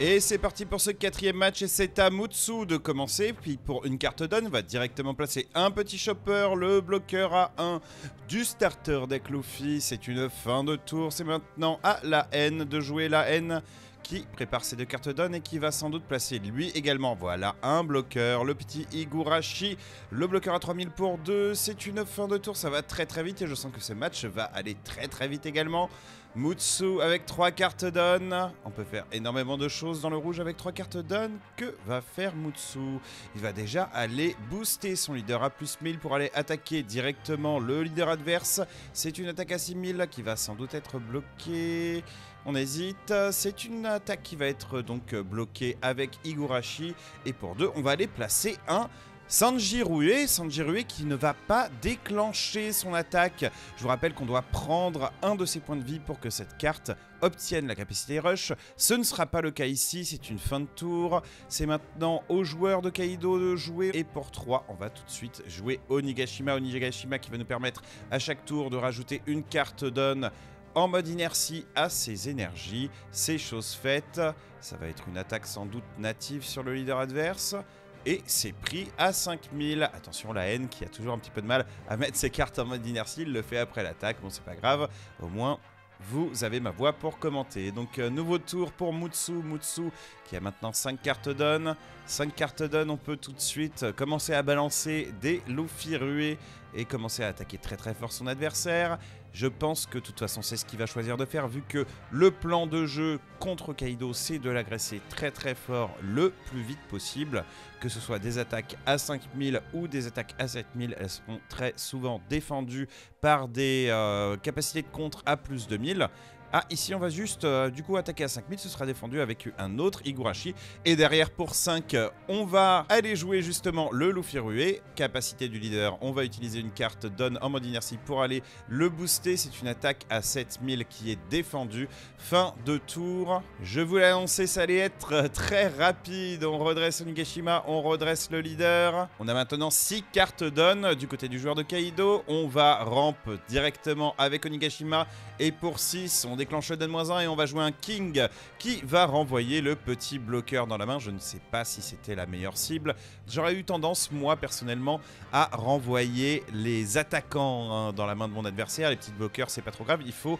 Et c'est parti pour ce quatrième match et c'est à Mutsu de commencer. Puis pour une carte donne, on va directement placer un petit chopper, le bloqueur à 1 du starter deck Luffy. C'est une fin de tour, c'est maintenant à la N de jouer la N qui prépare ses deux cartes donne et qui va sans doute placer lui également. Voilà, un bloqueur, le petit Higurashi, le bloqueur à 3000 pour 2. C'est une fin de tour, ça va très vite et je sens que ce match va aller très vite également. Mutsu avec 3 cartes donne. On peut faire énormément de choses dans le rouge avec 3 cartes donne. Que va faire Mutsu? Il va déjà aller booster son leader à plus 1000 pour aller attaquer directement le leader adverse. C'est une attaque à 6000 qui va sans doute être bloquée. On hésite, c'est une attaque qui va être donc bloquée avec Higurashi. Et pour 2, on va aller placer un Sanji-Rue qui ne va pas déclencher son attaque. Je vous rappelle qu'on doit prendre un de ses points de vie pour que cette carte obtienne la capacité rush. Ce ne sera pas le cas ici, c'est une fin de tour. C'est maintenant aux joueurs de Kaido de jouer. Et pour 3, on va tout de suite jouer Onigashima. Onigashima qui va nous permettre à chaque tour de rajouter une carte donne en mode inertie à ses énergies. C'est chose faite. Ça va être une attaque sans doute native sur le leader adverse. Et c'est pris à 5000. Attention, la haine qui a toujours un petit peu de mal à mettre ses cartes en mode inertie. Il le fait après l'attaque. Bon, c'est pas grave. Au moins, vous avez ma voix pour commenter. Donc, nouveau tour pour Mutsu. Mutsu qui a maintenant 5 cartes donne. 5 cartes donne, on peut tout de suite commencer à balancer des Luffy rués et commencer à attaquer très fort son adversaire. Je pense que de toute façon c'est ce qu'il va choisir de faire vu que le plan de jeu contre Kaido c'est de l'agresser très fort le plus vite possible. Que ce soit des attaques à 5000 ou des attaques à 7000, elles seront très souvent défendues par des capacités de contre à plus 2000. Ah, ici on va juste du coup attaquer à 5000, ce sera défendu avec un autre Higurashi. Et derrière pour 5, on va aller jouer justement le Luffy rué. Capacité du leader, on va utiliser une carte donne en mode inertie pour aller le booster. C'est une attaque à 7000 qui est défendue. Fin de tour. Je vous l'ai annoncé, ça allait être très rapide. On redresse Onigashima, on redresse le leader. On a maintenant 6 cartes donne du côté du joueur de Kaido. On va ramp directement avec Onigashima. Et pour 6, on déclenche le donne-1 et on va jouer un King qui va renvoyer le petit bloqueur dans la main. Je ne sais pas si c'était la meilleure cible. J'aurais eu tendance, moi, personnellement, à renvoyer les attaquants dans la main de mon adversaire. Les petits bloqueurs, c'est pas trop grave. Il faut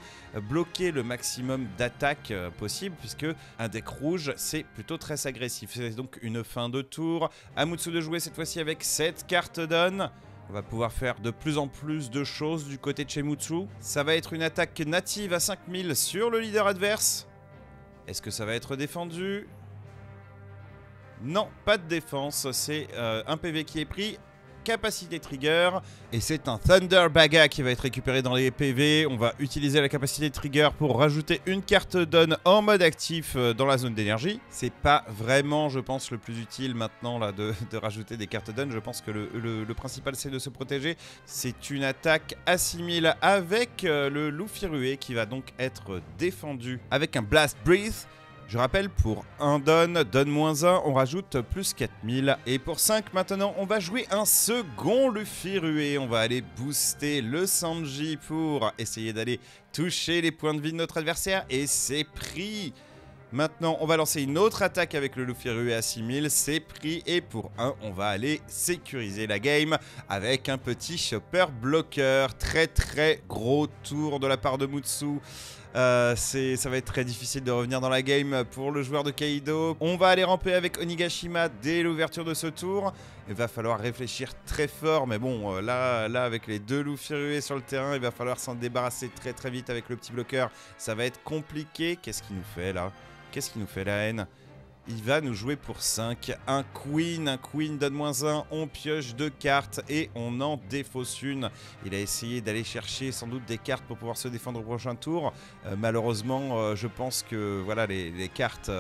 bloquer le maximum d'attaques possible puisque un deck rouge, c'est plutôt très agressif. C'est donc une fin de tour. À Mutsu de jouer cette fois-ci avec 7 cartes donne. On va pouvoir faire de plus en plus de choses du côté de chez Mutsu. Ça va être une attaque native à 5000 sur le leader adverse. Est-ce que ça va être défendu? Non, pas de défense. C'est un PV qui est pris. Capacité trigger. Et c'est un Thunder Baga qui va être récupéré dans les PV. On va utiliser la capacité trigger pour rajouter une carte donne en mode actif dans la zone d'énergie. C'est pas vraiment, je pense, le plus utile maintenant là, de rajouter des cartes donne. Je pense que le principal c'est de se protéger. C'est une attaque à 6000 avec le Luffy rué qui va donc être défendu avec un Blast Breath. Je rappelle, pour un donne-1, on rajoute plus 4000. Et pour 5, maintenant, on va jouer un second Luffy rué. On va aller booster le Sanji pour essayer d'aller toucher les points de vie de notre adversaire. Et c'est pris. Maintenant, on va lancer une autre attaque avec le Luffy rué à 6000. C'est pris. Et pour 1, on va aller sécuriser la game avec un petit chopper bloqueur. Très gros tour de la part de Mutsu. Ça va être très difficile de revenir dans la game pour le joueur de Kaido. On va aller ramper avec Onigashima dès l'ouverture de ce tour. Il va falloir réfléchir très fort, mais bon, là avec les deux Luffy rués sur le terrain, il va falloir s'en débarrasser très vite avec le petit bloqueur. Ça va être compliqué. Qu'est-ce qu'il nous fait là? Qu'est-ce qu'il nous fait la haine? Il va nous jouer pour 5. Un Queen donne-1. On pioche 2 cartes et on en défausse une. Il a essayé d'aller chercher sans doute des cartes pour pouvoir se défendre au prochain tour. Malheureusement, je pense que voilà, les cartes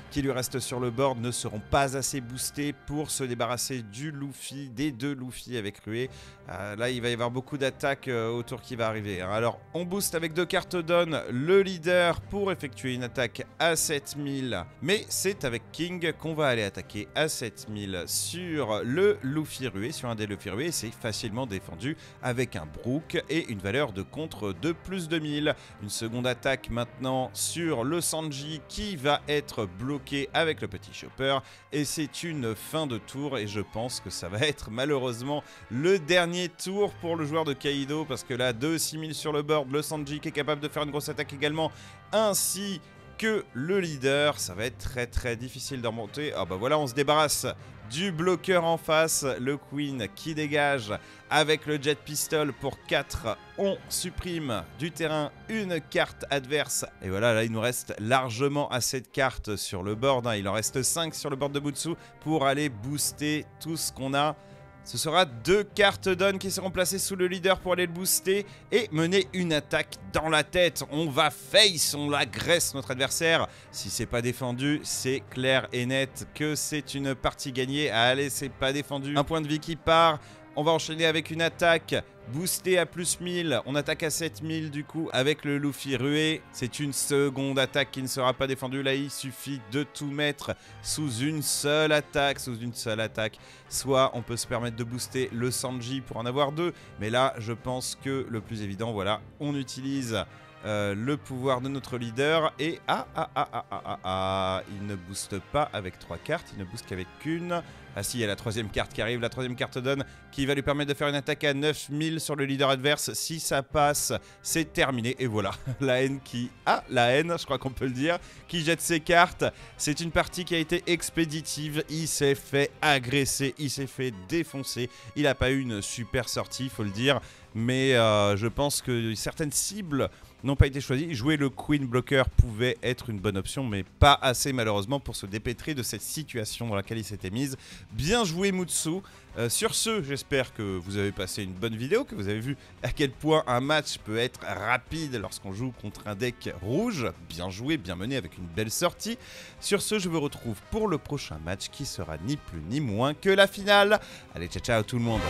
qui lui restent sur le board ne seront pas assez boostées pour se débarrasser du Luffy, des deux Luffy avec rué. Là, il va y avoir beaucoup d'attaques au tour qui va arriver. Alors, on booste avec 2 cartes donne le leader pour effectuer une attaque à 7000. Mais c'est avec Deck King qu'on va aller attaquer à 7000 sur le Luffy Rué, sur un des Luffy Rué. C'est facilement défendu avec un Brook et une valeur de contre de plus 2000. Une seconde attaque maintenant sur le Sanji qui va être bloqué avec le petit Chopper. Et c'est une fin de tour et je pense que ça va être malheureusement le dernier tour pour le joueur de Kaido. Parce que là, 2-6000 sur le board, le Sanji qui est capable de faire une grosse attaque également, ainsi que le leader. Ça va être très difficile de remonter. Ah bah voilà, on se débarrasse du bloqueur en face, le Queen qui dégage avec le Jet Pistol pour 4. On supprime du terrain une carte adverse. Et voilà, là il nous reste largement assez de cartes sur le board. Il en reste 5 sur le board de Mutsu pour aller booster tout ce qu'on a. Ce sera 2 cartes d'on qui seront placées sous le leader pour aller le booster et mener une attaque dans la tête. On va face, on agresse notre adversaire. Si c'est pas défendu, c'est clair et net que c'est une partie gagnée. Allez, c'est pas défendu. Un point de vie qui part. On va enchaîner avec une attaque boostée à plus 1000. On attaque à 7000 du coup avec le Luffy Rué. C'est une seconde attaque qui ne sera pas défendue. Là, il suffit de tout mettre sous une seule attaque. Soit on peut se permettre de booster le Sanji pour en avoir 2. Mais là, je pense que le plus évident, voilà, on utilise le pouvoir de notre leader. Et il ne booste pas avec 3 cartes. Il ne booste qu'avec une. Ah si, il y a la troisième carte qui arrive, la troisième carte donne qui va lui permettre de faire une attaque à 9000 sur le leader adverse. Si ça passe, c'est terminé. Et voilà, la haine qui... la haine, je crois qu'on peut le dire, qui jette ses cartes. C'est une partie qui a été expéditive. Il s'est fait agresser, il s'est fait défoncer. Il n'a pas eu une super sortie, il faut le dire. Mais je pense que certaines cibles n'ont pas été choisies. Jouer le Queen Blocker pouvait être une bonne option, mais pas assez malheureusement pour se dépêtrer de cette situation dans laquelle il s'était mise. Bien joué Mutsu. Sur ce, j'espère que vous avez passé une bonne vidéo, que vous avez vu à quel point un match peut être rapide lorsqu'on joue contre un deck rouge. Bien joué, bien mené avec une belle sortie. Sur ce, je vous retrouve pour le prochain match qui sera ni plus ni moins que la finale. Allez, ciao ciao tout le monde.